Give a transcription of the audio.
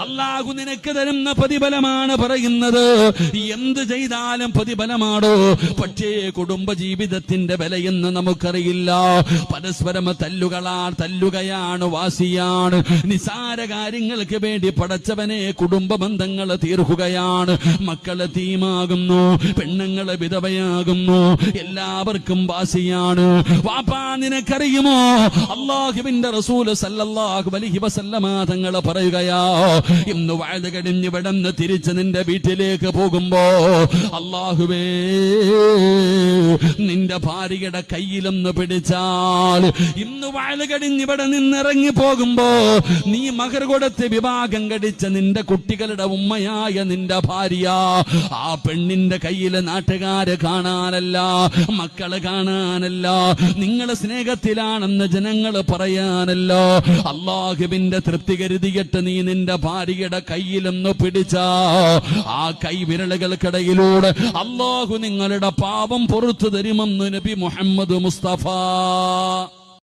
അള്ളാഹു നിനക്ക് തരുന്ന പ്രതിഫലമാണ് പറയുന്നത്. എന്ത് ചെയ്താലും പ്രതിഫലമാണോ? പക്ഷേ കുടുംബ ജീവിതത്തിന്റെ വിലയെന്ന് നമുക്കറിയില്ല. പരസ്പരം തല്ലുകയാണ്, വാശിയാണ്. നിസാര കാര്യങ്ങൾക്ക് വേണ്ടി പടച്ചവനെ കുടുംബ ബന്ധങ്ങൾ തീർക്കുകയാണ്. മക്കളെ തീമാകുന്നു, പെണ്ണുങ്ങളെ വിധവയാകുന്നു, എല്ലാവർക്കും വാശിയാണ്. വാപ്പാ നിനക്കറിയുമോ, അല്ലാഹുവിന്റെ റസൂൽ സല്ലല്ലാഹു അലൈഹി വസല്ലമ തങ്ങൾ പറയുകയാ, ഇന്ന് വഅദ് കഴിഞ്ഞ് ഇവിടുന്ന് തിരിച്ച് നിന്റെ വീട്ടിലേക്ക് പോകുമ്പോ അല്ലാഹുവേ നിന്റെ ഭാര്യയുടെ കയ്യിലൊന്ന് പിടിച്ചാൽ, ഇന്ന് വഅദ് കഴിഞ്ഞ് ഇവിടെ നിന്നിറങ്ങി പോകുമ്പോ നീ മഹർ കൊടുത്ത് വിവാഹം കഴിച്ച നിന്റെ കുട്ടികളുടെ ഉമ്മയായ നിന്റെ ഭാര്യ, ആ പെണ്ണിന്റെ കയ്യില് നാട്ടുകാര് കാണാനല്ല, മക്കള് കാണാനല്ല, നിങ്ങള് സ്നേഹത്തിലാണെന്ന് ജനങ്ങൾ പറയാനല്ലോ, അല്ലാഹുവിന്റെ തൃപ്തി കരുതിയിട്ട് നീ നിന്റെ ഭാര്യയുടെ കയ്യിലൊന്ന് പിടിച്ച ആ കൈവിരലുകൾക്കിടയിലൂടെ അല്ലാഹു നിങ്ങളുടെ പാപം പുറത്തു തരുമെന്ന് നബി മുഹമ്മദ് മുസ്തഫ.